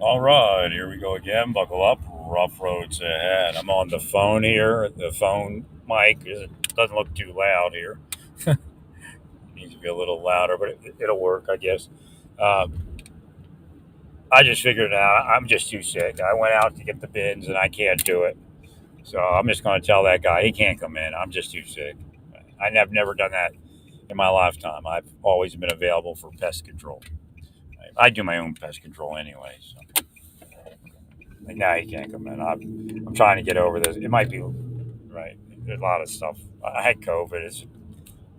All right, here we go again. Buckle up. Rough roads ahead. I'm on the phone here. The phone mic doesn't look too loud here. Needs to be a little louder, but it'll work, I guess. Um, I just figured it out. I'm just too sick. I went out to get the bins and I can't do it. So I'm just going to tell that guy he can't come in. I'm just too sick. I've never done that in my lifetime. I've always been available for pest control. I do my own pest control anyway. So. Like, nah, he can't come in. I'm trying to get over this. It might be right. There's a lot of stuff. I had COVID.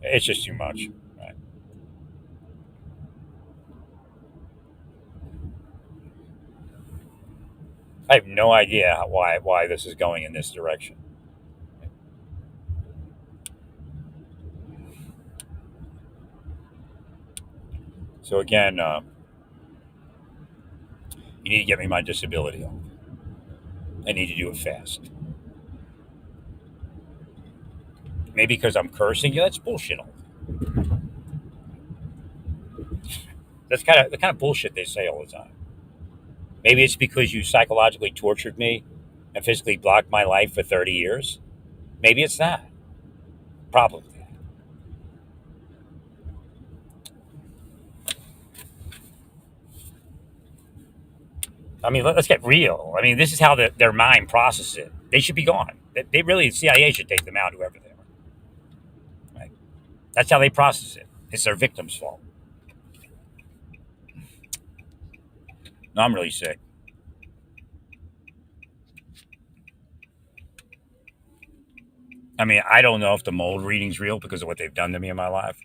It's just too much. Right. I have no idea why this is going in this direction. So again, you need to get me my disability off. I need to do it fast. Maybe because I'm cursing you. That's bullshit. That's the kind of bullshit they say all the time. Maybe it's because you psychologically tortured me and physically blocked my life for 30 years. Maybe it's that. Probably. I mean, let's get real. I mean, this is how their mind processes it. They should be gone. They really, the CIA should take them out, whoever they are. Right? That's how they process it. It's their victim's fault. No, I'm really sick. I mean, I don't know if the mold reading's real because of what they've done to me in my life.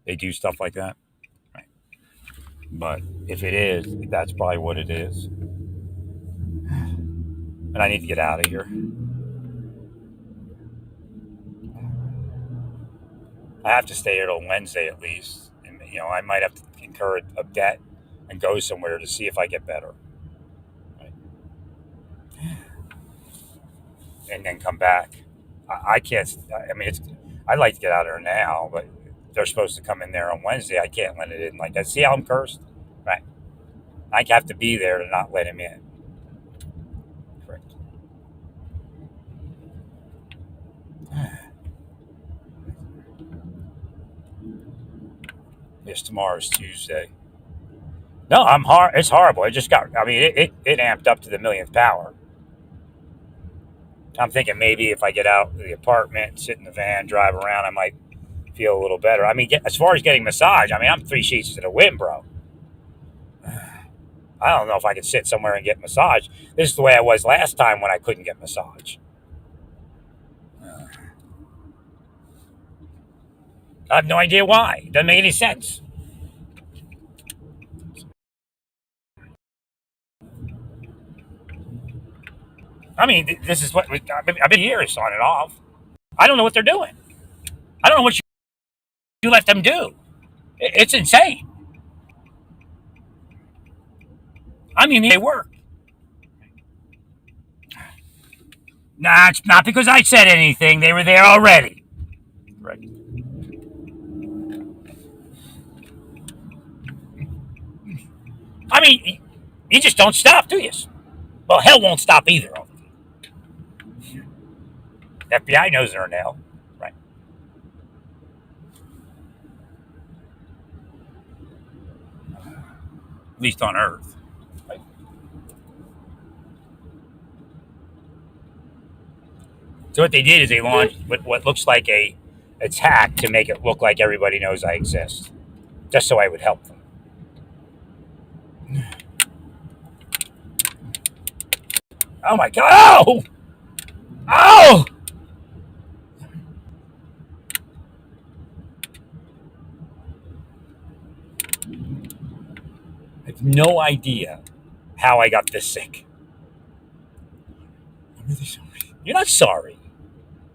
They do stuff like that. Right? But if it is, that's probably what it is. And I need to get out of here. I have to stay here till Wednesday at least. And, I might have to incur a debt and go somewhere to see if I get better. Right? And then come back. I can't. I mean, I'd like to get out of there now, but they're supposed to come in there on Wednesday. I can't let it in like that. See how I'm cursed? Right. I have to be there to not let him in. Correct. Yes, tomorrow's Tuesday. No, I'm hard. It's horrible. It just got. I mean, it amped up to the millionth power. I'm thinking maybe if I get out of the apartment, sit in the van, drive around, I might feel a little better. I mean, as far as getting massage, I mean, I'm three sheets to the wind, bro. I don't know if I could sit somewhere and get massage. This is the way I was last time when I couldn't get massage. I have no idea why. It doesn't make any sense. I mean, this is what I've been years on and off. I don't know what they're doing. I don't know what you let them do. It's insane. I mean, they work. Nah, it's not because I said anything. They were there already. Right. I mean, you just don't stop, do you? Well, hell won't stop either of them. FBI knows they're in hell. Right. At least on Earth. Right. So what they did is they launched what looks like a attack to make it look like everybody knows I exist, just so I would help them. Oh my god! Oh! Oh! I have no idea how I got this sick. I'm really sorry. You're not sorry.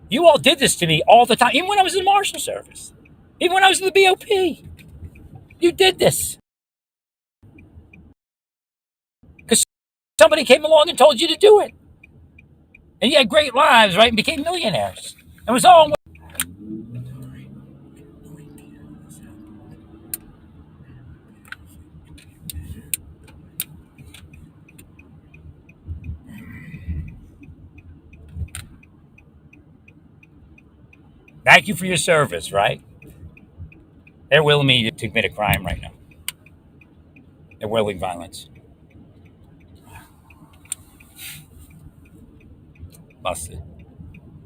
You all did this to me all the time, even when I was in the Marshal Service, even when I was in the BOP. You did this because somebody came along and told you to do it, and you had great lives, right, and became millionaires. It was all. Thank you for your service, right? They're willing me to commit a crime right now. They're willing violence. Busted.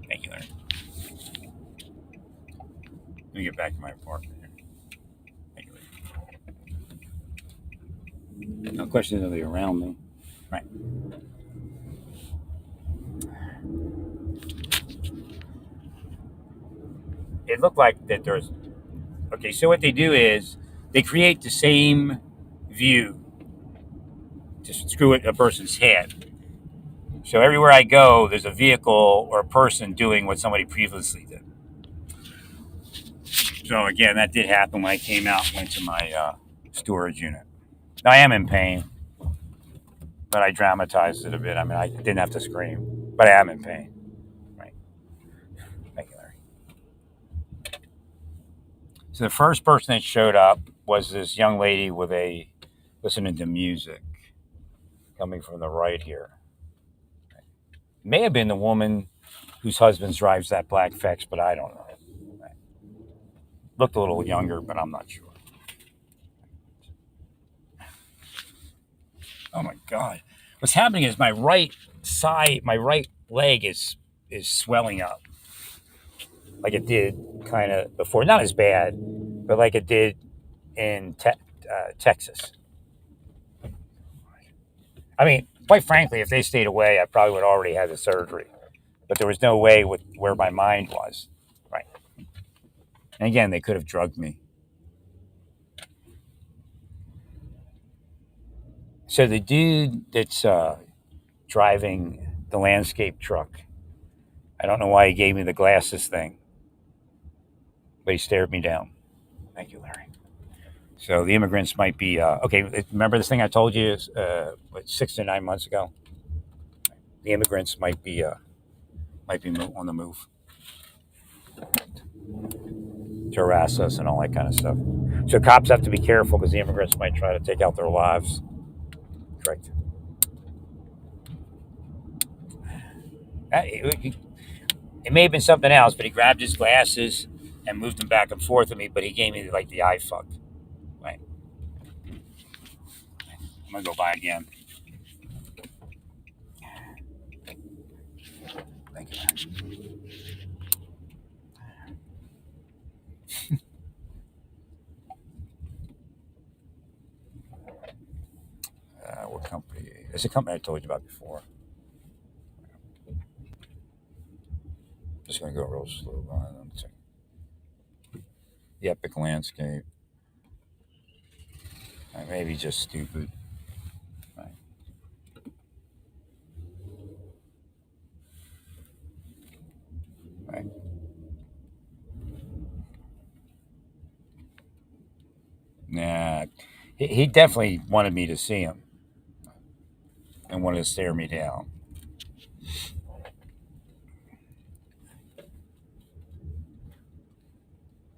Thank you, Larry. Let me get back to my apartment here. Thank you, Larry. No question are they around me. Right. It looked like that there's. Okay, so what they do is they create the same view to screw at a person's head. So everywhere I go, there's a vehicle or a person doing what somebody previously did. So again, that did happen when I came out and went to my storage unit. Now, I am in pain, but I dramatized it a bit. I mean, I didn't have to scream, but I am in pain. Right. Thank you, Larry. So the first person that showed up was this young lady with a listening to music coming from the right here. It may have been the woman whose husband drives that black Vex, but I don't know. Right. Looked a little younger, but I'm not sure. Oh my God. What's happening is my right side, my right leg is swelling up like it did kind of before. Not as bad, but like it did in Texas. I mean, quite frankly, if they stayed away, I probably would already have the surgery. But there was no way with where my mind was. Right. And again, they could have drugged me. So the dude that's driving the landscape truck, I don't know why he gave me the glasses thing, but he stared me down. Thank you, Larry. So the immigrants might be okay. Remember this thing I told you 6 to 9 months ago? The immigrants might be on the move to harass us and all that kind of stuff. So cops have to be careful because the immigrants might try to take out their lives. Correct. It may have been something else, but he grabbed his glasses and moved them back and forth with me. But he gave me like the eye fuck. Right. I'm gonna go by again. Thank you. What company? It's a company I told you about before. Just gonna go real slow by them. The Epic Landscape. Maybe just stupid. Right. Right. Nah. He definitely wanted me to see him and wanted to stare me down.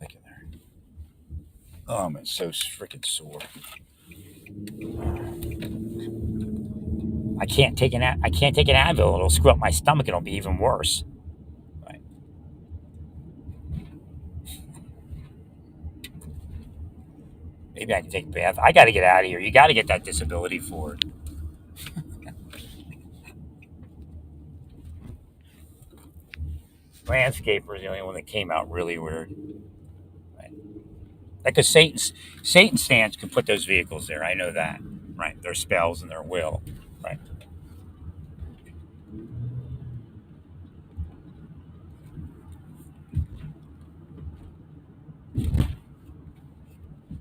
Look at there. Oh, I'm so freaking sore. I can't take an Advil. It'll screw up my stomach. It'll be even worse. Right. Maybe I can take a bath. I got to get out of here. You got to get that disability for it. Landscaper is the only one that came out really weird. Right. Like a Satan stands can put those vehicles there. I know that. Right. Their spells and their will. Right.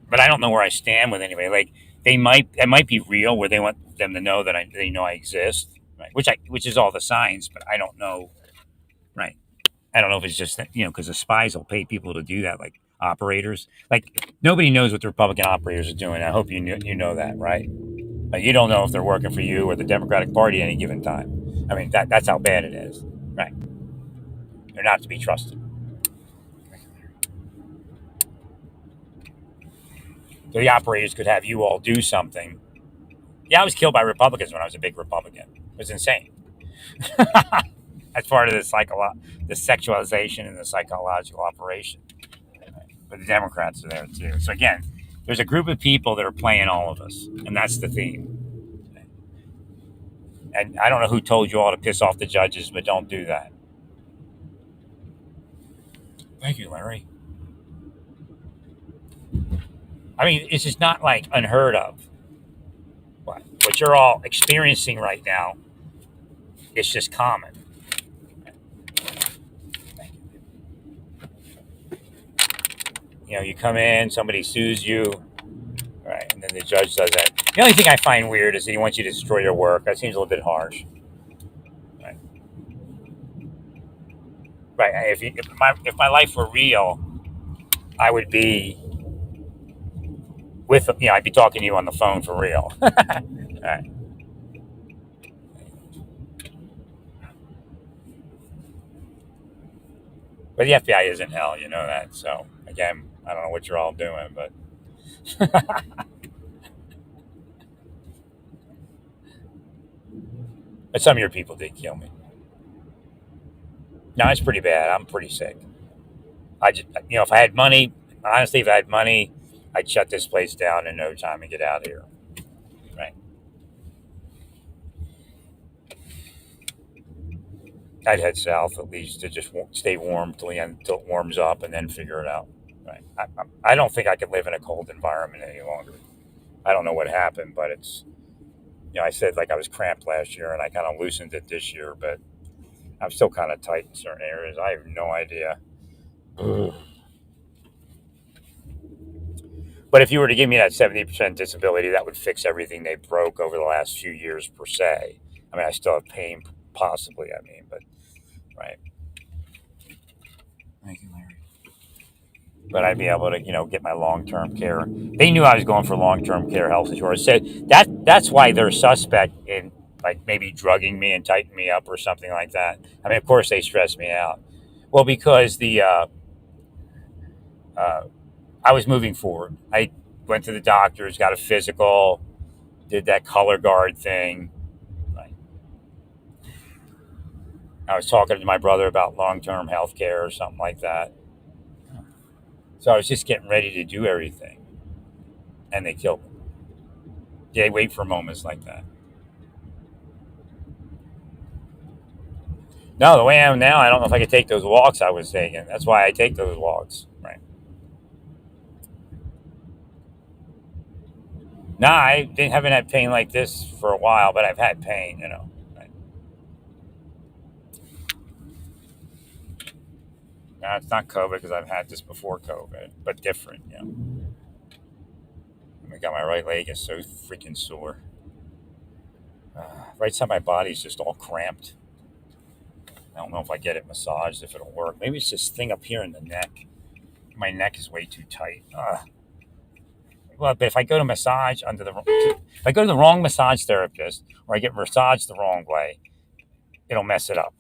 But I don't know where I stand with anybody. Like it might be real where they want them to know that they know I exist. Right. Which is all the signs, but I don't know. Right. I don't know if it's just because the spies will pay people to do that, like operators. Like nobody knows what the Republican operators are doing. I hope you know that, right? Like, you don't know if they're working for you or the Democratic Party at any given time. I mean that's how bad it is, right? They're not to be trusted. So the operators could have you all do something. Yeah, I was killed by Republicans when I was a big Republican. It was insane. That's part of the sexualization and the psychological operation. But the Democrats are there too. So again, there's a group of people that are playing all of us, and that's the theme. And I don't know who told you all to piss off the judges, but don't do that. Thank you, Larry. I mean, it's just not like unheard of. What you're all experiencing right now, it's just common. You know, you come in, somebody sues you, right, and then the judge does that. The only thing I find weird is that he wants you to destroy your work. That seems a little bit harsh. Right. Right. If my life were real, I would be I'd be talking to you on the phone for real. Right. But the FBI isn't hell, you know that. So again, I don't know what you're all doing, but but some of your people did kill me. No, it's pretty bad. I'm pretty sick. I just, if I had money, honestly, if I had money, I'd shut this place down in no time and get out of here. Right. I'd head south at least to just stay warm till the end, till it warms up, and then figure it out. Right. I don't think I could live in a cold environment any longer. I don't know what happened, but I said like I was cramped last year, and I kind of loosened it this year, but I'm still kind of tight in certain areas. I have no idea. But if you were to give me that 70% disability, that would fix everything they broke over the last few years, per se. I mean, I still have pain, possibly, but, right. Thank you, Larry. But I'd be able to, get my long term care. They knew I was going for long term care health insurance. Said that's why they're suspect in like maybe drugging me and tightening me up or something like that. I mean, of course they stress me out. Well, because uh, I was moving forward. I went to the doctors, got a physical, did that color guard thing. Right. I was talking to my brother about long term health care or something like that. So I was just getting ready to do everything, and they killed me. They wait for moments like that. No, the way I am now, I don't know if I could take those walks I was taking. That's why I take those walks. Right. No, haven't had pain like this for a while, but I've had pain. Right. No, it's not COVID because I've had this before COVID, but different. I got my right leg is so freaking sore. Right side of my body's just all cramped. I don't know if I get it massaged, if it'll work. Maybe it's this thing up here in the neck. My neck is way too tight. Well, but if I go to massage if I go to the wrong massage therapist or I get massaged the wrong way, it'll mess it up.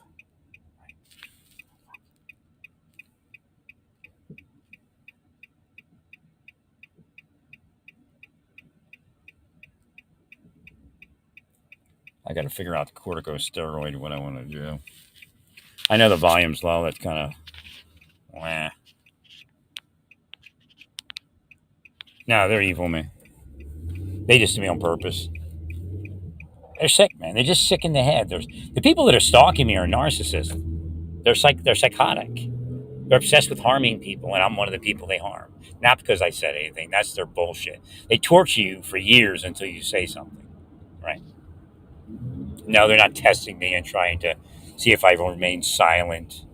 I got to figure out the corticosteroid, what I want to do. I know the volume's low. That's kind of, wah. No, they're evil, man. They just do me on purpose. They're sick, man. They're just sick in the head. The people that are stalking me are narcissists. They're psychotic. They're obsessed with harming people, and I'm one of the people they harm. Not because I said anything. That's their bullshit. They torture you for years until you say something, right? No, they're not testing me and trying to see if I remain silent.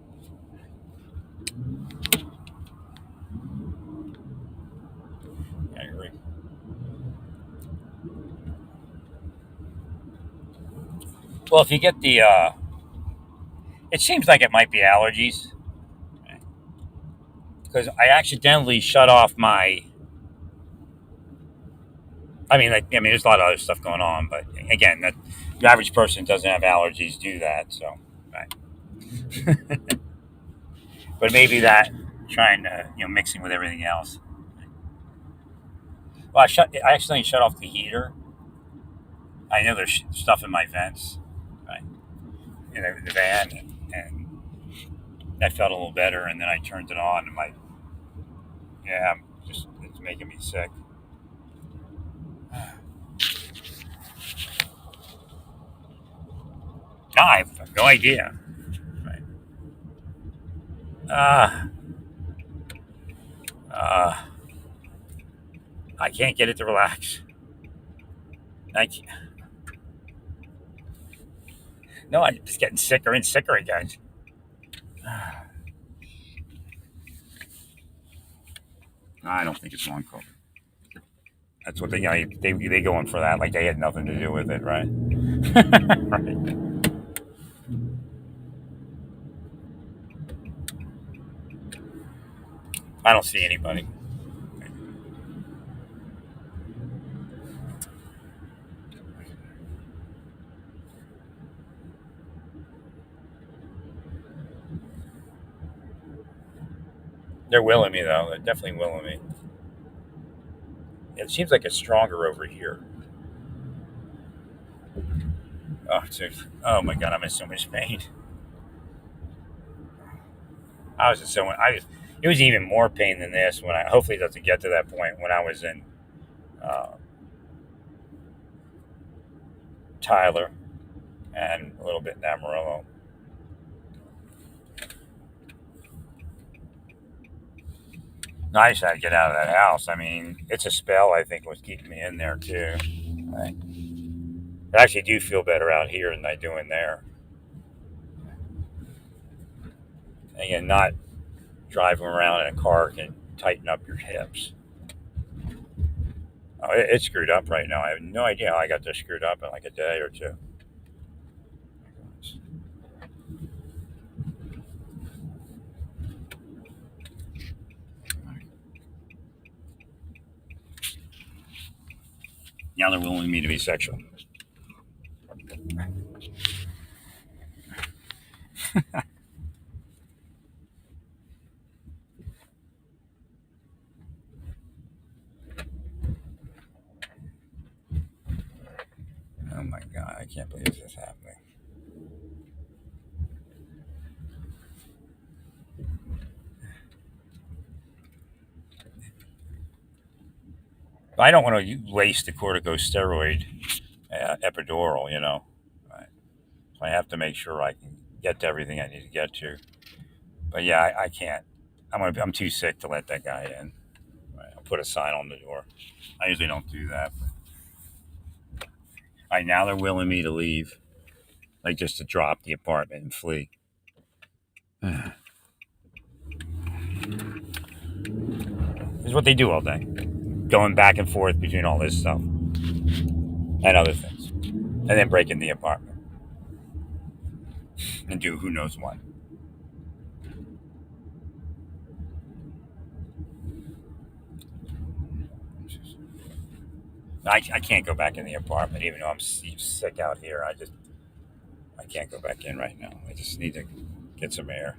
I agree. Well, if you get it seems like it might be allergies because I accidentally shut off my. There's a lot of other stuff going on, but again, that the average person doesn't have allergies, do that. So, right. But maybe that trying to mixing with everything else. Well, I accidentally shut off the heater. I know there's stuff in my vents, right, in the van, I felt a little better, and then I turned it on, and yeah, it's making me sick. No, I have no idea. Right. Uh, uh, I can't get it to relax. I can't, no, I'm just getting sicker and sicker again. I don't think it's long COVID. That's what they go in for that, like they had nothing to do with it, right? Right. I don't see anybody. They're willing me though. They're definitely willing me. It seems like it's stronger over here. Oh, dude. Oh my god, I'm in so much pain. I was in so I was. It was even more pain than this when I. Hopefully, it doesn't get to that point when I was in uh, Tyler and a little bit in Amarillo. I just had to get out of that house. I mean, it's a spell. I think was keeping me in there too. I, I actually do feel better out here than I do in there. And again, not driving around in a car can tighten up your hips. Oh, it's screwed up right now. I have no idea how I got this screwed up in like a day or two. Now they're willing me to be sexual. Oh my god, I can't believe this is happening. I don't want to waste the corticosteroid epidural, you know. Right. So I have to make sure I can get to everything I need to get to. But yeah, I can't. I'm too sick to let that guy in. Right. I'll put a sign on the door. I usually don't do that. But now they're willing me to leave, like just to drop the apartment and flee. This is what they do all day, going back and forth between all this stuff and other things, and then break in the apartment and do who knows what. I can't go back in the apartment, even though I'm sick out here. I can't go back in right now. I just need to get some air.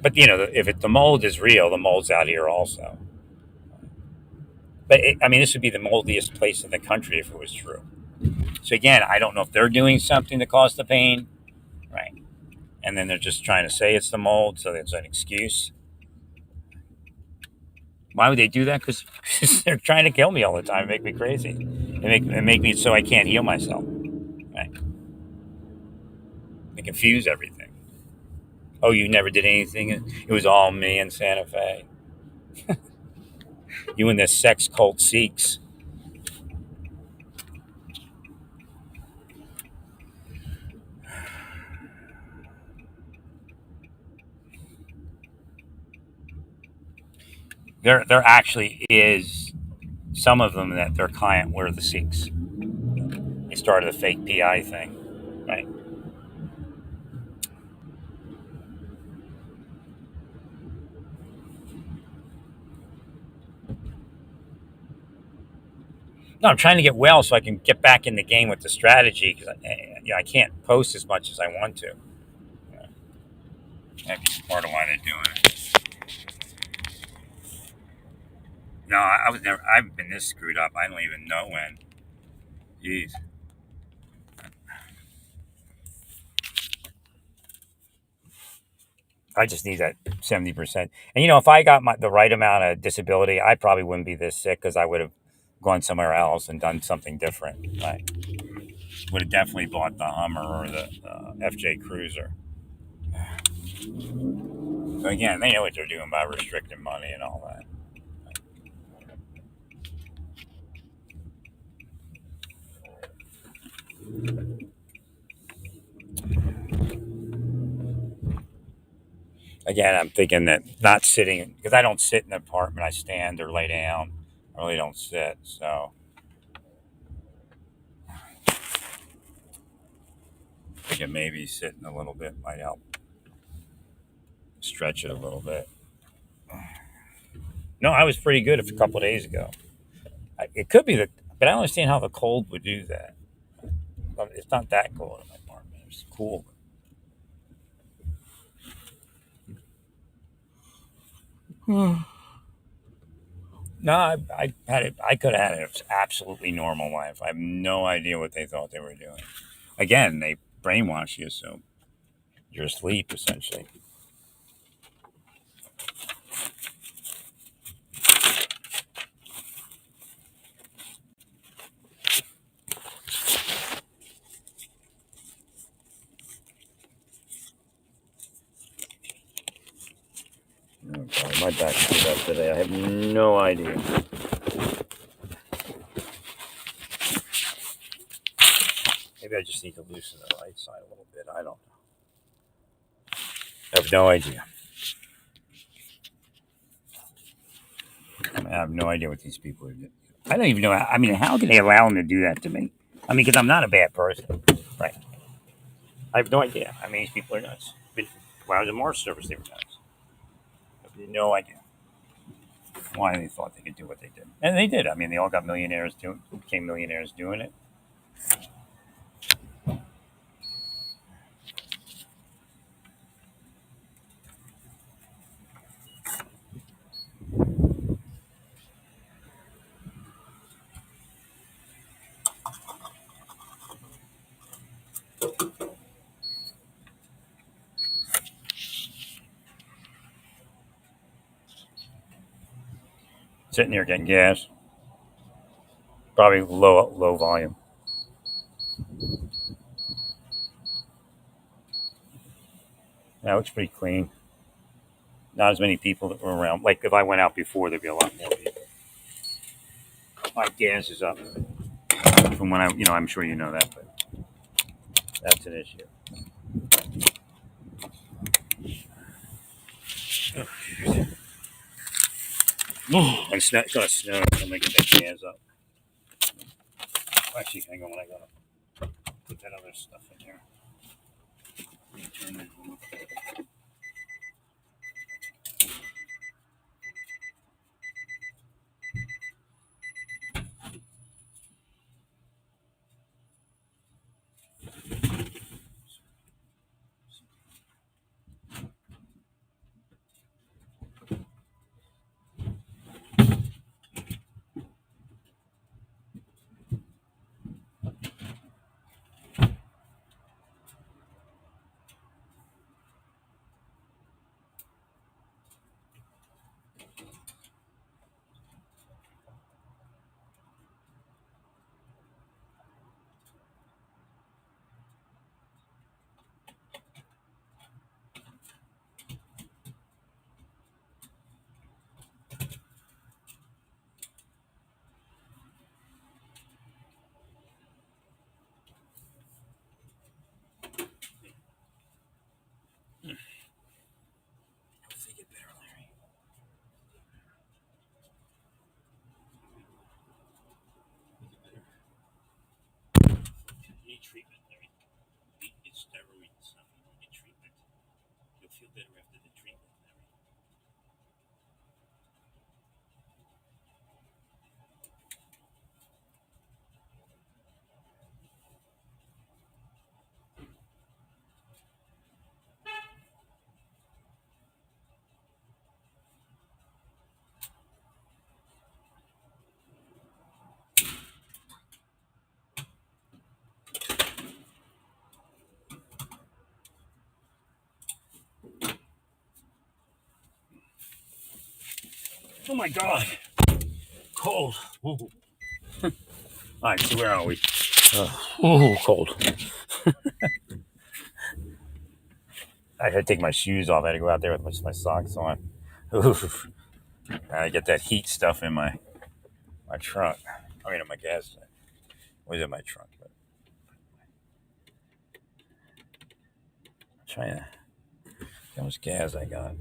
But you know, if the mold is real, the mold's out here also. But I mean, this would be the moldiest place in the country if it was true. So again, I don't know if they're doing something to cause the pain, right? And then they're just trying to say it's the mold, so it's an excuse. Why would they do that? Because they're trying to kill me all the time, make me crazy, and make me so I can't heal myself. Right? They confuse everything. Oh, you never did anything. It was all me in Santa Fe. You and the sex cult Sikhs. There actually is some of them that their client were the Sikhs. They started a fake PI thing, right? No, I'm trying to get well so I can get back in the game with the strategy because I can't post as much as I want to. That's part of why they're doing it. No, I was never. I haven't been this screwed up. I don't even know when. Jeez. I just need that 70%. And if I got the right amount of disability, I probably wouldn't be this sick because I would have gone somewhere else and done something different. I would have definitely bought the Hummer or the FJ Cruiser. But again, they know what they're doing by restricting money and all that. Again, I'm thinking that not sitting, because I don't sit in the apartment, I stand or lay down. I really don't sit. So thinking maybe sitting a little bit might help stretch it a little bit. No, I was pretty good a couple of days ago. It could be that, but I don't understand how the cold would do that. It's not that cold in my apartment. It's cool. No, I had it. I could have had an absolutely normal life. I have no idea what they thought they were doing. Again, they brainwash you, so you're asleep essentially. Oh, God, my back's screwed up today. I have no idea. Maybe I just need to loosen the right side a little bit. I don't know. I have no idea. I have no idea what these people are doing. I don't even know. I mean, how can they allow them to do that to me? I mean, because I'm not a bad person, right? I have no idea. I mean, these people are nuts. But when I was in Mars service, they were nuts. I have no idea why they thought they could do what they did, and they did. I mean, they all got millionaires doing, became millionaires doing it. Sitting here getting gas, probably low volume. That looks pretty clean. Not as many people that were around. Like if I went out before, there'd be a lot more people. My gas is up from when I'm sure you know that, but that's an issue. And it's gonna snow. So I'm gonna get that gas up. Actually, hang on. I gotta put that other stuff in here. Let me turn that on. Hopefully get better, Larry. You need treatment, Larry. It's steroid stuff. You need treatment. You'll feel better after the treatment, Larry. Oh my God. Cold. Ooh. All right, so where are we? Ooh, cold. I had to take my shoes off. I had to go out there with my socks on. Ooh. I get that heat stuff in my trunk. I mean, in my gas tank. Was in my trunk? But I'm trying to. How much gas I got?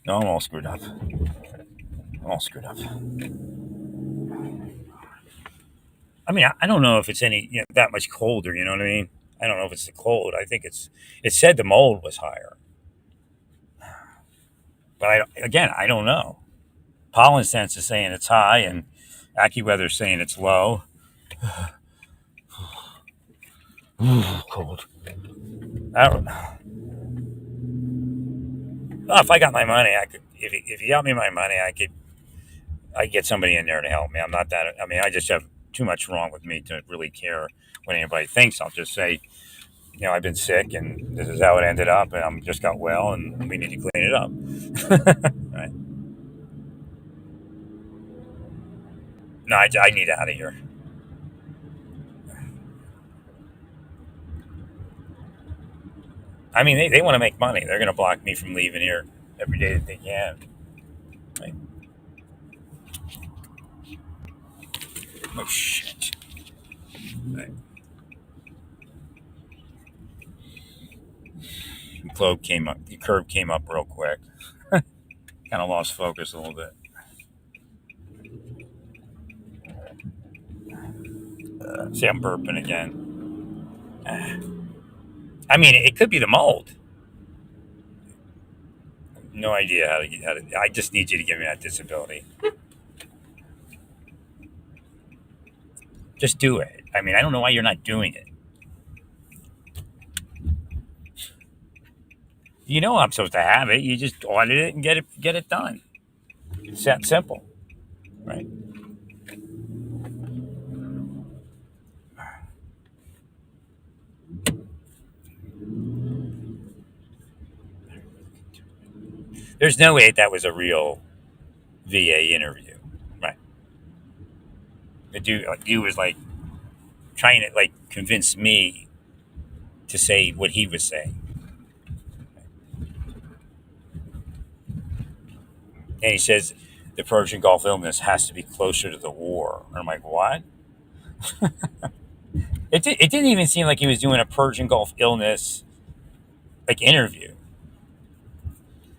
No, I'm all screwed up. I'm all screwed up. I mean, I don't know if it's any that much colder. You know what I mean? I don't know if it's the cold. I think it's. It said the mold was higher, but again, I don't know. Pollen Sense is saying it's high, and AccuWeather's saying it's low. Cold. I don't know. Well, if I got my money, I could. If you got me my money, I could get somebody in there to help me. I'm not that. I mean, I just have too much wrong with me to really care what anybody thinks. I'll just say, I've been sick, and this is how it ended up, and I'm just got well, and we need to clean it up. Right? No, I need out of here. I mean, they want to make money. They're going to block me from leaving here every day that they can. Right? Oh shit! Right. The curve came up real quick. Kind of lost focus a little bit. See, I'm burping again. I mean, it could be the mold. No idea how to get. I just need you to give me that disability. Just do it. I mean, I don't know why you're not doing it. You know I'm supposed to have it. You just audit it and get it done. It's that simple, right? There's no way that was a real VA interview, right? The dude was like trying to like convince me to say what he was saying, and he says the Persian Gulf illness has to be closer to the war. And I'm like, what? It didn't even seem like he was doing a Persian Gulf illness like interview.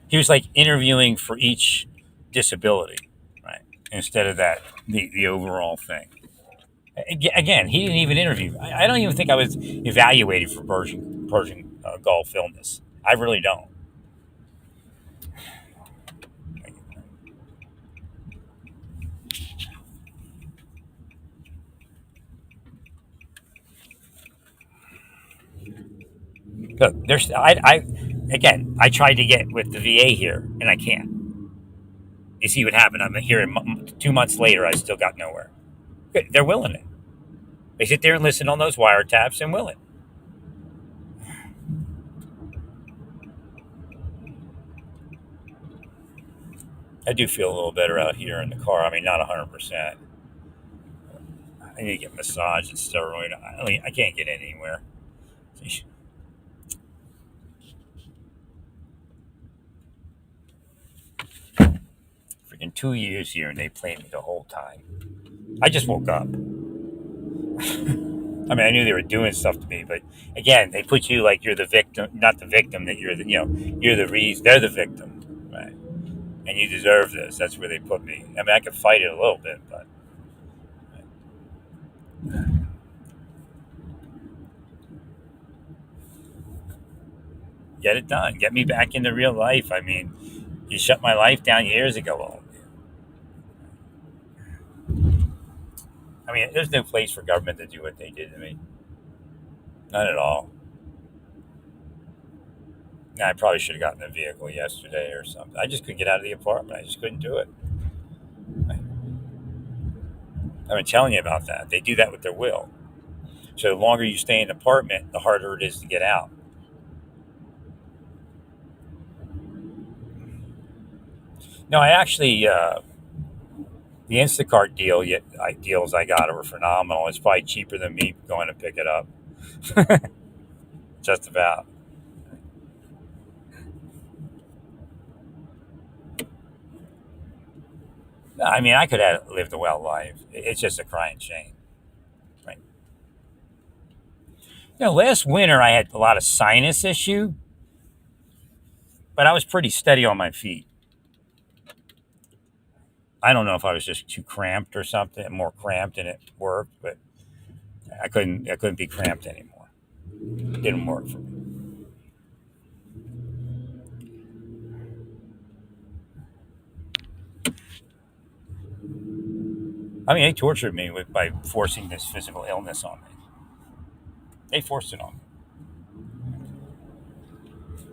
He was like interviewing for each disability, right? Instead of the overall thing. Again, he didn't even interview. I don't even think I was evaluated for Persian Gulf illness. I really don't. Look, again, I tried to get with the VA here, and I can't. You see what happened? I'm here 2 months later. I still got nowhere. They're willing it. They sit there and listen on those wiretaps and will it. I do feel a little better out here in the car. I mean, not 100%. I need to get massage and steroid. I can't get anywhere. Freaking 2 years here, and they played me the whole time. I just woke up. I mean, I knew they were doing stuff to me, but again, they put you like you're the victim, not the victim. That you're you're the reason. They're the victim, right? And you deserve this. That's where they put me. I mean, I could fight it a little bit, but get it done. Get me back into real life. I mean, you shut my life down years ago. I mean, there's no place for government to do what they did to me. None at all. I probably should have gotten a vehicle yesterday or something. I just couldn't get out of the apartment. I just couldn't do it. I've been telling you about that. They do that with their will. So the longer you stay in the apartment, the harder it is to get out. No, I actually the Instacart deals I got were phenomenal. It's probably cheaper than me going to pick it up. Just about. No, I mean, I could have lived a well life. It's just a crying shame. Right? Last winter I had a lot of sinus issue, but I was pretty steady on my feet. I don't know if I was just too cramped or something, more cramped, and it worked, but I couldn't be cramped anymore. It didn't work for me. I mean, they tortured me by forcing this physical illness on me. They forced it on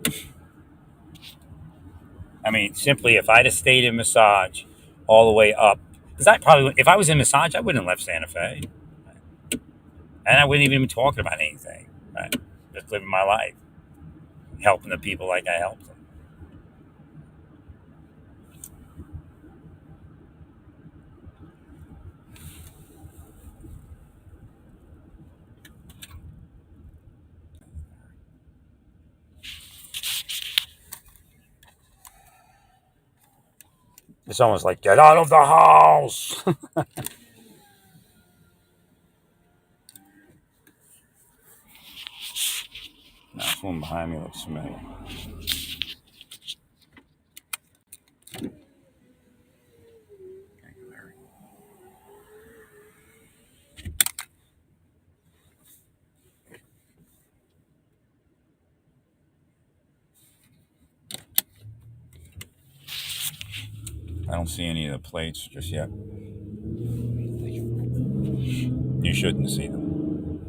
me. I mean, simply if I'd have stayed in massage all the way up, because I probably, if I was in massage, I wouldn't have left Santa Fe, and I wouldn't even be talking about anything. Right? Just living my life, helping the people like I helped them. It's almost like get out of the house. No, someone behind me looks familiar. I don't see any of the plates just yet. You shouldn't see them.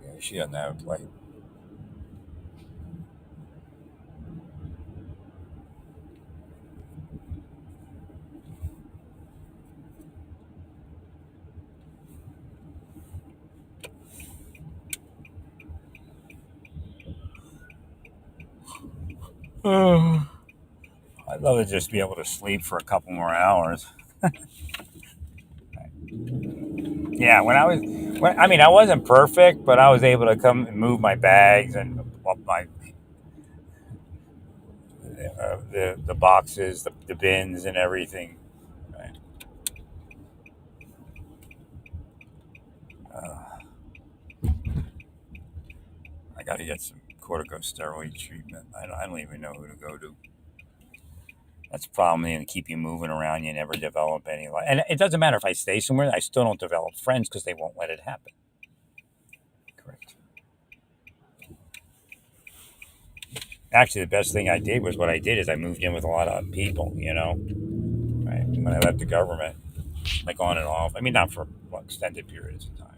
Yeah, she doesn't have a plate. I'd love to just be able to sleep for a couple more hours. Yeah, I mean, I wasn't perfect, but I was able to come and move my bags and up my the boxes, the bins, and everything. Right. Uh, I got to get some corticosteroid treatment. I don't even know who to go to. That's the problem. They keep you moving around. You never develop any life, and it doesn't matter if I stay somewhere. I still don't develop friends because they won't let it happen. Correct. Actually, the best thing I did was what I did is I moved in with a lot of people. Right when I left the government, like on and off. I mean, not for extended periods of time.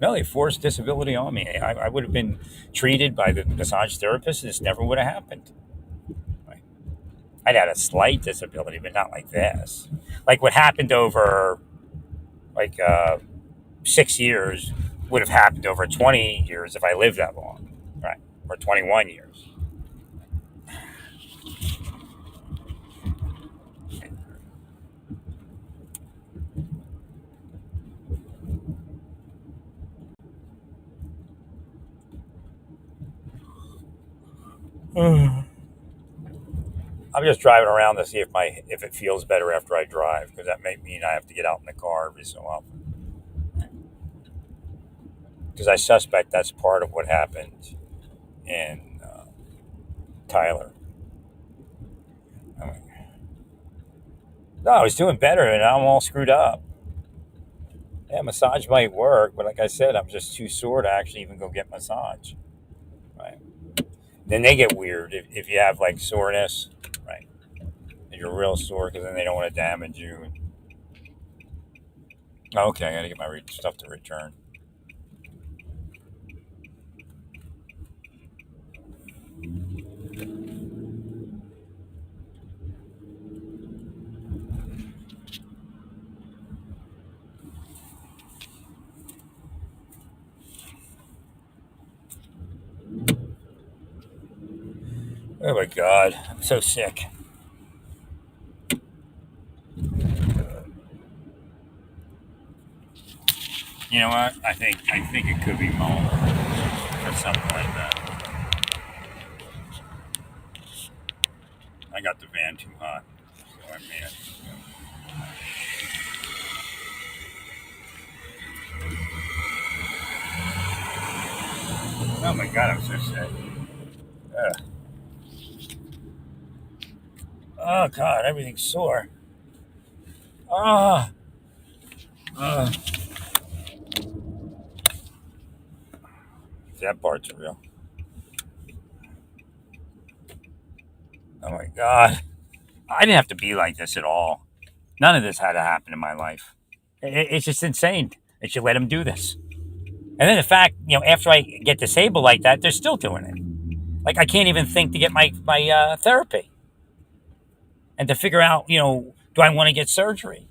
No, they forced disability on me. I would have been treated by the massage therapist, and this never would have happened. Right? I'd had a slight disability, but not like this. Like what happened over like 6 years would have happened over 20 years if I lived that long, right? Or 21 years. I'm just driving around to see if it feels better after I drive because that may mean I have to get out in the car every so often. Because I suspect that's part of what happened in Tyler. I mean, no, I was doing better, and now I'm all screwed up. Yeah, massage might work, but like I said, I'm just too sore to actually even go get massage. Right? Then they get weird if you have like soreness, right? And you're real sore because then they don't want to damage you. Oh, okay, I gotta get my stuff to return. Oh my god, I'm so sick. You know what? I think it could be mold or something like that. I got the van too hot, so I'm mad. Oh my god, I'm so sick. Ugh. Oh god, everything's sore. Ah, uh, that part's real. Oh my god, I didn't have to be like this at all. None of this had to happen in my life. It's just insane that you let them do this. And then the fact, after I get disabled like that, they're still doing it. Like I can't even think to get my therapy and to figure out, do I want to get surgery?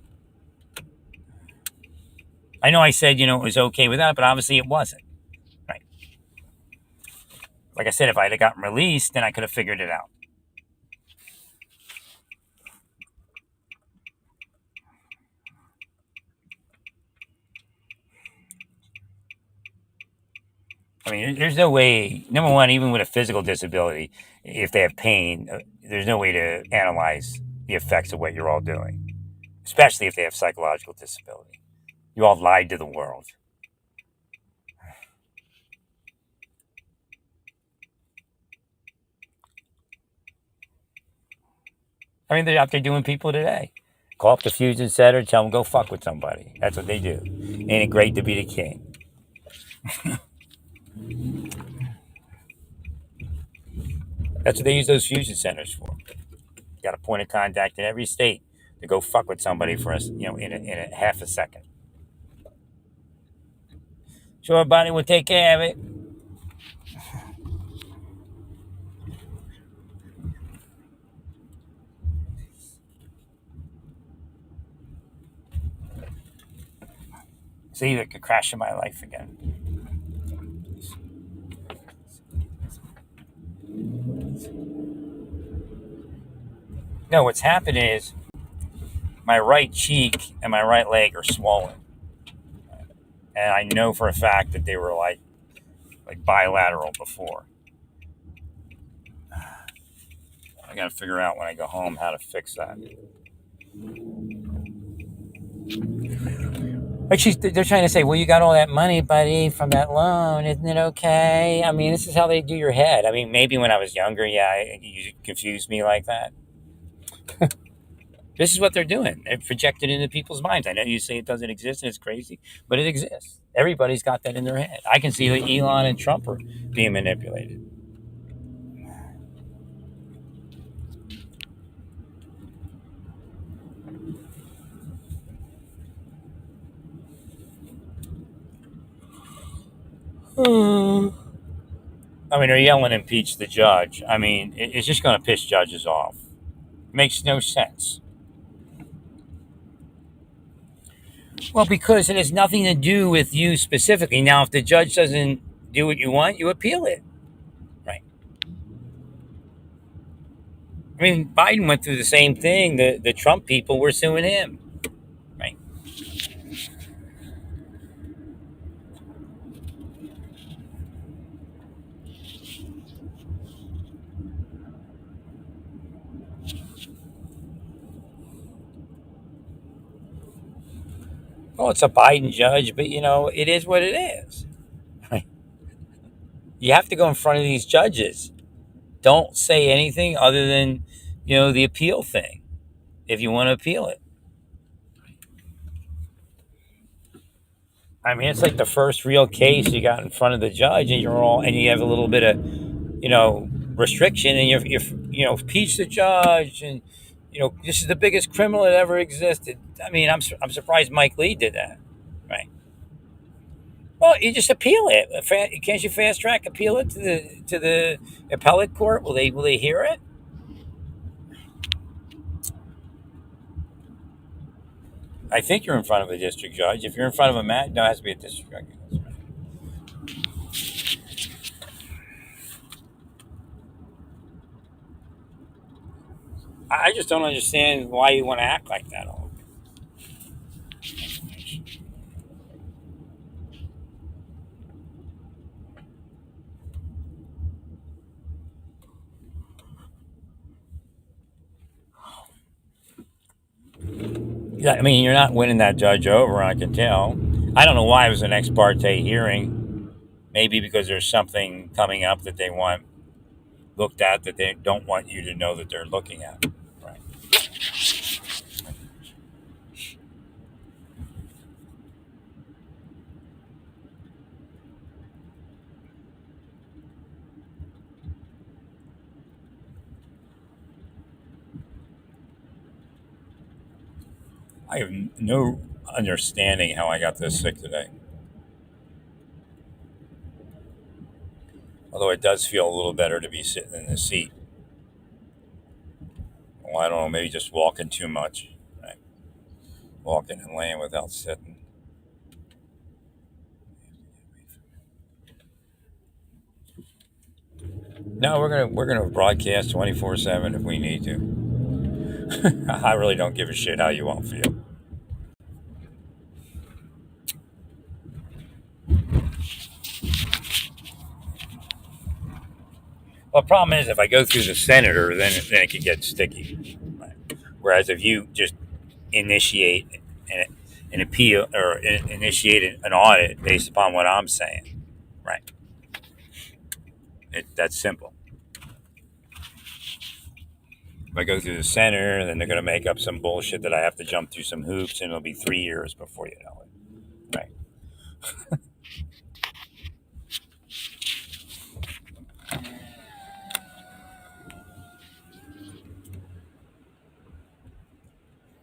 I know I said, it was okay with that, but obviously it wasn't. Right? Like I said, if I had gotten released, then I could have figured it out. I mean, there's no way. Number one, even with a physical disability, if they have pain, there's no way to analyze the effects of what you're all doing, especially if they have psychological disability. You all lied to the world. I mean, they're out there doing people today. Call up the Fusion Center, tell them go fuck with somebody. That's what they do. Ain't it great to be the king? That's what they use those Fusion Centers for. You got a point of contact in every state to go fuck with somebody for us, in a half a second. Sure, buddy, we'll take care of it. See, that could crash in my life again. No, what's happened is my right cheek and my right leg are swollen, and I know for a fact that they were like bilateral before. I got to figure out when I go home how to fix that. Like they're trying to say, well, you got all that money, buddy, from that loan. Isn't it okay? I mean, this is how they do your head. I mean, maybe when I was younger, yeah, you confused me like that. This is what they're doing. They're projecting into people's minds. I know you say it doesn't exist and it's crazy, but it exists. Everybody's got that in their head. I can see that Elon and Trump are being manipulated. I mean, they're yelling impeach the judge. I mean, it's just going to piss judges off. It makes no sense. Well, because it has nothing to do with you specifically. Now, if the judge doesn't do what you want, you appeal it. Right. I mean, Biden went through the same thing. The Trump people were suing him. Right. Well, it's a Biden judge, but it is what it is. Right. You have to go in front of these judges. Don't say anything other than, the appeal thing, if you want to appeal it. I mean, it's like the first real case you got in front of the judge, and you have a little bit of, restriction, and you're impeach the judge, and this is the biggest criminal that ever existed. I mean, I'm surprised Mike Lee did that. Well, you just appeal it. Can't you fast track appeal it to the appellate court? Will they hear it? I think you're in front of a district judge. If you're in front of a no, it has to be a district judge. I just don't understand why you want to act like that. All. Yeah, I mean, you're not winning that judge over. I can tell. I don't know why it was an ex parte hearing. Maybe because there's something coming up that they want looked at that they don't want you to know that they're looking at. Right. I have no understanding how I got this sick today. Although it does feel a little better to be sitting in the seat. Well, I don't know, maybe just walking too much. Right? Walking and laying without sitting. No, we're gonna broadcast 24/7 if we need to. I really don't give a shit how you all feel. Well, the problem is if I go through the senator, then it can get sticky. Right? Whereas if you just initiate an appeal or initiate an audit based upon what I'm saying, right? That's simple. If I go through the center, then they're going to make up some bullshit that I have to jump through some hoops, and it'll be 3 years before you know it. Right?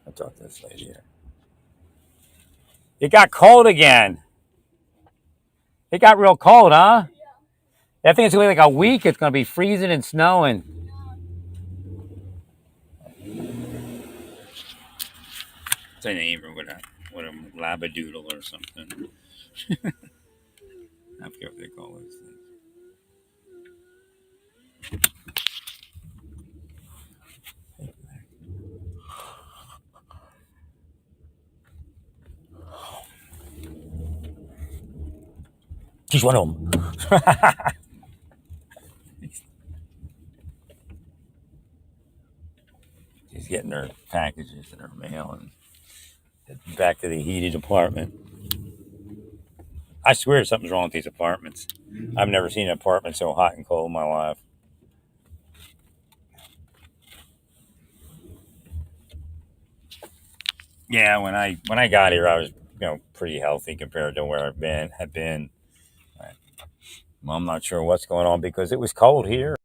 I'll talk to this lady here. It got cold again. It got real cold, huh? I think it's going to be like a week. It's going to be freezing and snowing. It's a neighbor with a labradoodle or something. I forget what they call those things. She's one of them. She's getting her packages in her mail and heading back to the heated apartment. I swear something's wrong with these apartments. I've never seen an apartment so hot and cold in my life. Yeah, when I got here, I was pretty healthy compared to where I've been had been. Well, I'm not sure what's going on because it was cold here.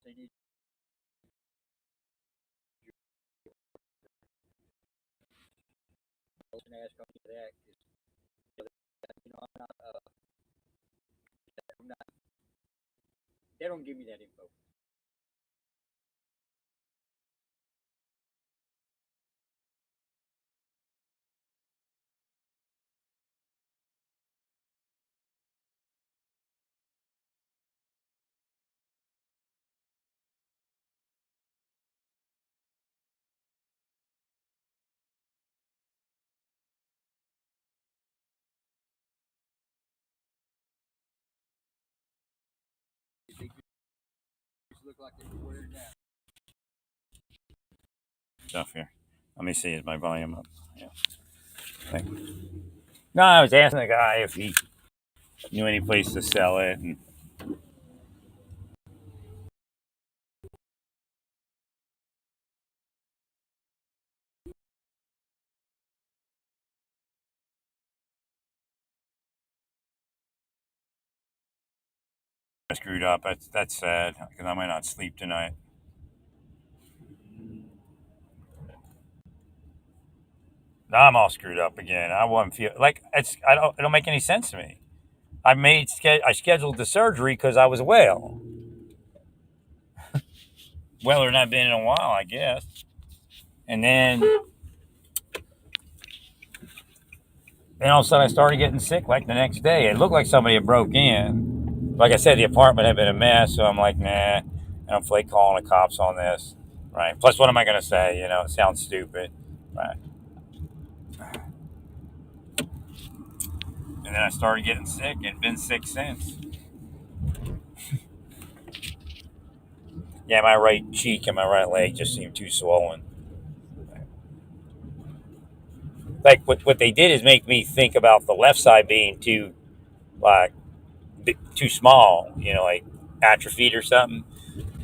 They need to ask on that because I'm not. I'm not. They don't give me that info. They just look like they're wearing down. Stuff here. Let me see. Is my volume up? Yeah. No, I was asking the guy if he knew any place to sell it, and I screwed up. That's sad because I might not sleep tonight. Now I'm all screwed up again. I won't feel like it's. I don't. It don't make any sense to me. I scheduled the surgery because I was well. Weller than I've been in a while, I guess. And then all of a sudden I started getting sick like the next day. It looked like somebody had broke in. Like I said, the apartment had been a mess, so I'm like, nah, I don't feel like calling the cops on this. Right. Plus, what am I going to say? It sounds stupid. Right. And then I started getting sick and been sick since. Yeah, my right cheek and my right leg just seem too swollen. Like what they did is make me think about the left side being too like too small, like atrophied or something.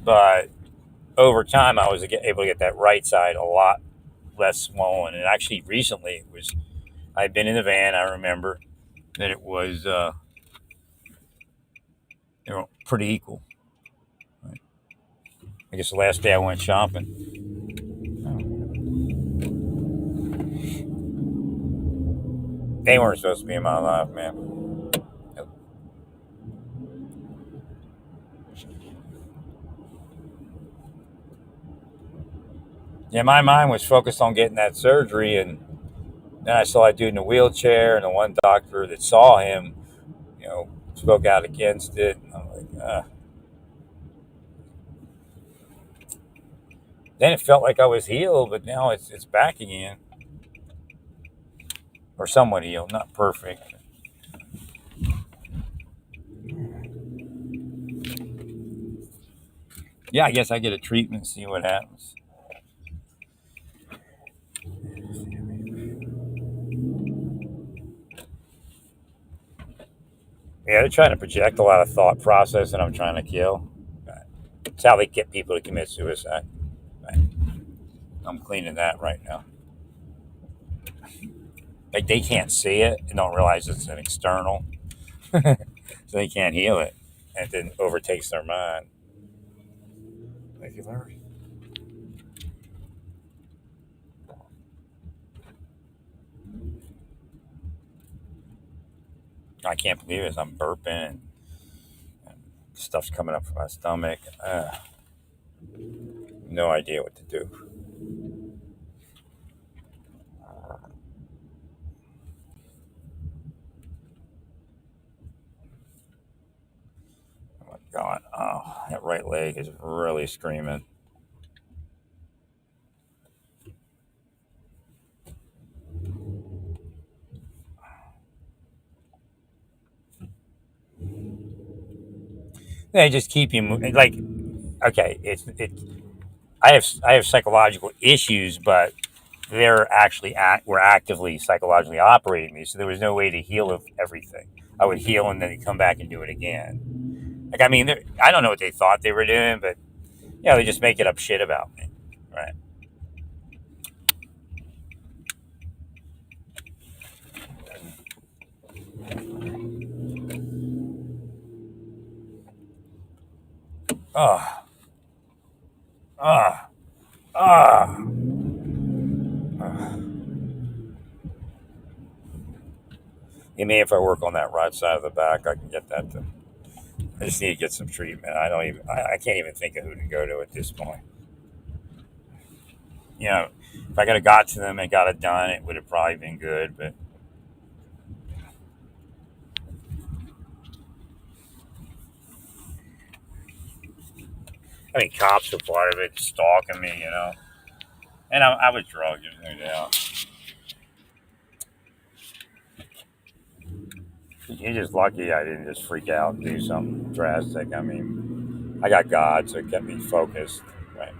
But over time, I was able to get that right side a lot less swollen. And actually, recently, I'd been in the van. I remember that it was pretty equal. I guess the last day I went shopping. They weren't supposed to be in my life, man. Yeah, my mind was focused on getting that surgery, and then I saw a dude in a wheelchair, and the one doctor that saw him, spoke out against it. And I'm like, Then it felt like I was healed, but now it's back again, or somewhat healed, not perfect. Yeah, I guess I get a treatment and see what happens. Yeah, they're trying to project a lot of thought process that I'm trying to kill. It's how they get people to commit suicide. I'm cleaning that right now. Like they can't see it and don't realize it's an external, so they can't heal it, and it then overtakes their mind. Thank you, Larry. I can't believe it. I'm burping and stuff's coming up from my stomach. No idea what to do. Oh my God. Oh, that right leg is really screaming. They just keep you like okay. I have psychological issues, but they're actually were actively psychologically operating me. So there was no way to heal everything. I would heal and then come back and do it again. Like I mean, I don't know what they thought they were doing, but they just making up shit about me, right? Oh, Ah. Maybe if I work on that right side of the back, I can get that to. I just need to get some treatment. I don't even. I can't even think of who to go to at this point. You know, if I could have got to them and got it done, it would have probably been good. But I mean, cops were part of it, stalking me. And I was drugged. There's no doubt. You're just lucky I didn't just freak out and do something drastic. I mean, I got God, so it kept me focused. Right.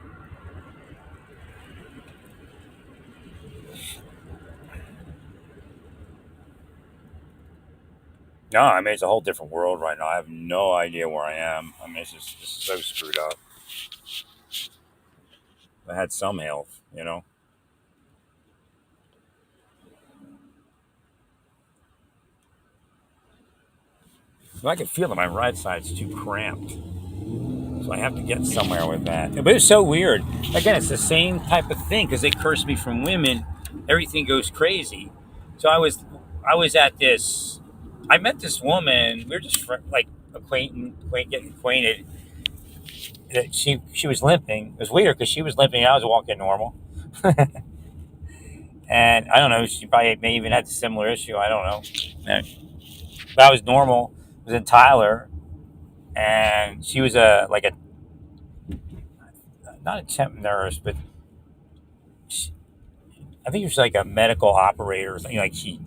No, I mean it's a whole different world right now. I have no idea where I am. I mean, it's so screwed up. I had some health. So I can feel that my right side's too cramped. So I have to get somewhere with that. But it's so weird. Again, it's the same type of thing because they curse me from women. Everything goes crazy. So I was at this. I met this woman. We were just like getting acquainted. She was limping. It was weird because she was limping. I was walking normal. And I don't know. She probably may even had a similar issue. I don't know. And, but I was normal. I was in Tyler, and she was a like a not a temp nurse, but she, I think she was like a medical operator or something like a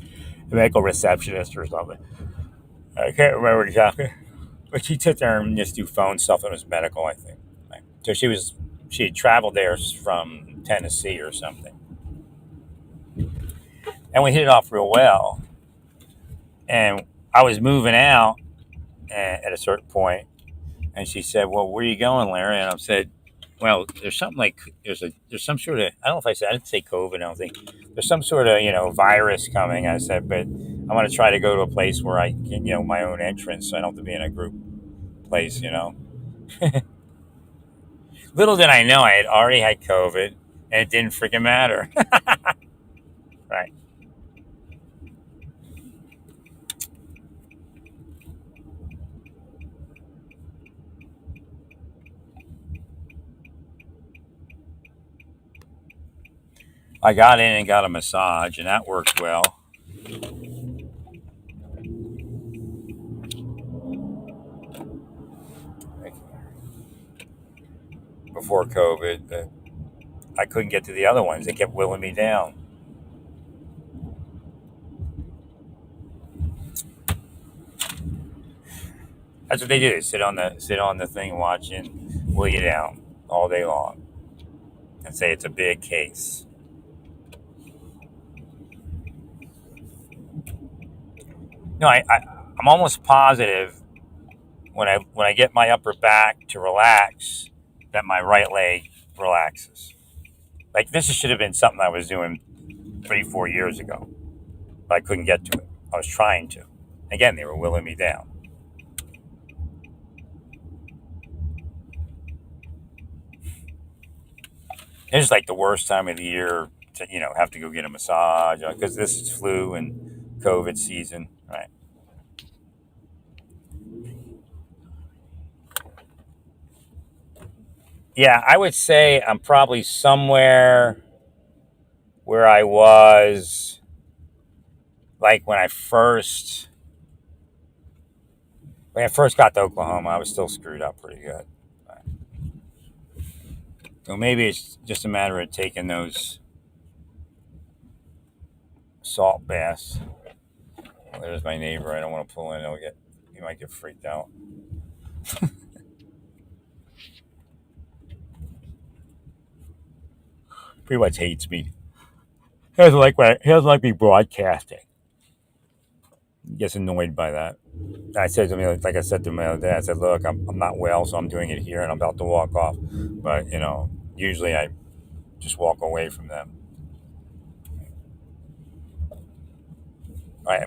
medical receptionist or something. I can't remember exactly, but she took there and just do phone stuff and it was medical. I think. Right. So she had traveled there from Tennessee or something, and we hit it off real well. And I was moving out at a certain point, and she said, "Well, where are you going, Larry?" And I said, "Well, there's something like there's some sort of I don't know if I didn't say COVID. I don't think there's some sort of virus coming." I said, "But I want to try to go to a place where I can my own entrance, so I don't have to be in a group place." Little did I know I had already had COVID, and it didn't freaking matter. Right? I got in and got a massage, and that worked well before COVID. But I couldn't get to the other ones; they kept willing me down. That's what they do. They sit on the thing watching, will you down all day long, and say it's a big case. No, I'm almost positive when I get my upper back to relax, that my right leg relaxes. Like this should have been something I was doing 3 4 years ago, but I couldn't get to it. I was trying to. Again, they were willing me down. It's like the worst time of the year to have to go get a massage because this is flu and COVID season, right? Yeah, I would say I'm probably somewhere where I was like when I first got to Oklahoma. I was still screwed up pretty good. So maybe it's just a matter of taking those salt baths. Well, there's my neighbor. I don't want to pull in. He might get freaked out. Pretty much hates me. He doesn't like me broadcasting. He gets annoyed by that. I said to me, like I said to him the other day, I said, "Look, I'm not well, so I'm doing it here, and I'm about to walk off. But usually I just walk away from them."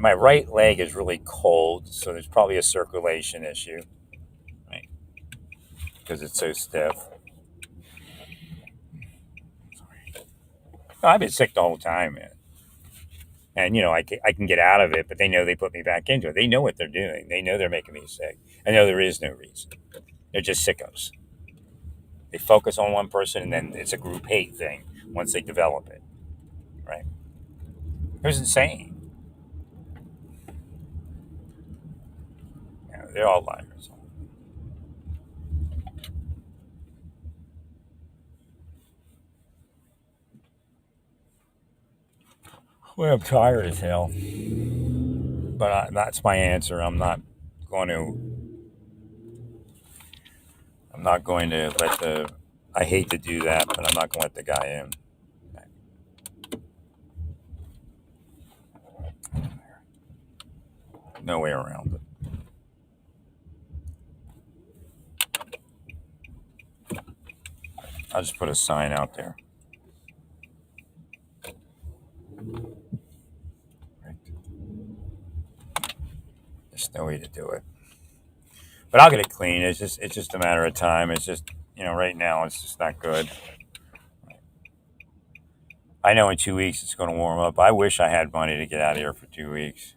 My right leg is really cold, so there's probably a circulation issue, right? Because it's so stiff. I've been sick the whole time, man. And I can get out of it, but they know they put me back into it. They know what they're doing. They know they're making me sick. I know there is no reason. They're just sickos. They focus on one person, and then it's a group hate thing once they develop it. Right? It was insane. They're all liars. Well, I'm tired as hell, but that's my answer. Going to. I'm not going to let the. I hate to do that, but I'm not going to let the guy in. No way around it. I'll just put a sign out there. Right. There's no way to do it. But I'll get it clean. It's just a matter of time. It's just right now it's just not good. I know in 2 weeks it's going to warm up. I wish I had money to get out of here for 2 weeks.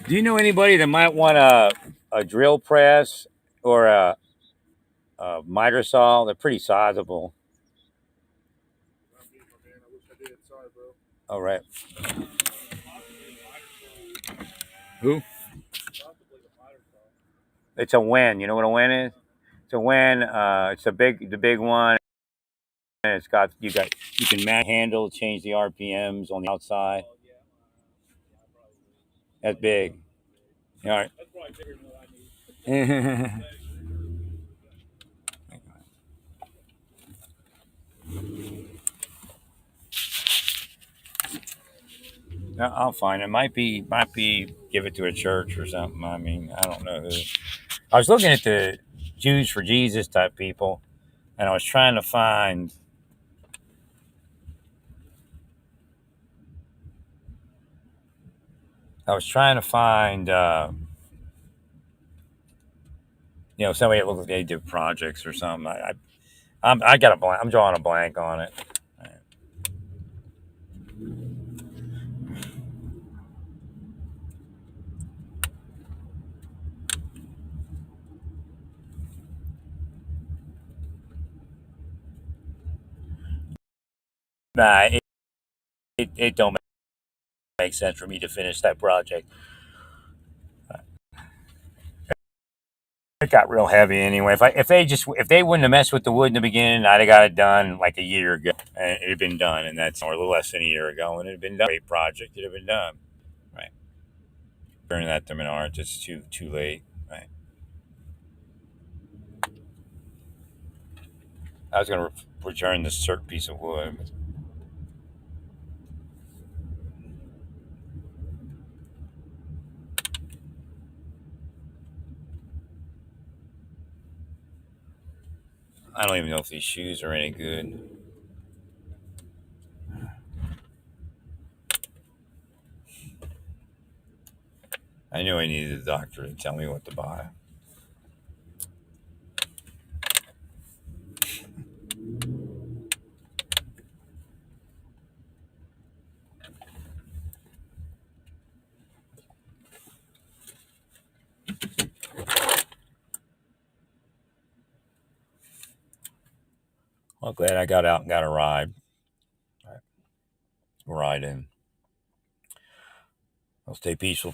Do you know anybody that might want a drill press or a miter saw? They're pretty sizable. All right. Who? It's a Wen. You know what a Wen is? It's a Wen. It's the big one. And you can handle, change the RPMs on the outside. That's big. All right. I'll find it. Might be give it to a church or something. I mean, I don't know who. I was looking at the Jews for Jesus type people, and I was trying to find. Somebody that looked like they did projects or something. I got a blank. I'm drawing a blank on it. Nah, it don't make sense for me to finish that project. It got real heavy anyway. If they wouldn't have messed with the wood in the beginning, I'd have got it done like a year ago, and it had been done, and that's or a little less than a year ago, and it had been done. Great project, it had been done. Right, burning that to Menards, it's too late. Right, I was going to return this certain piece of wood. I don't even know if these shoes are any good. I knew I needed a doctor to tell me what to buy. Well, glad I got out and got a ride. Ride in. I'll stay peaceful.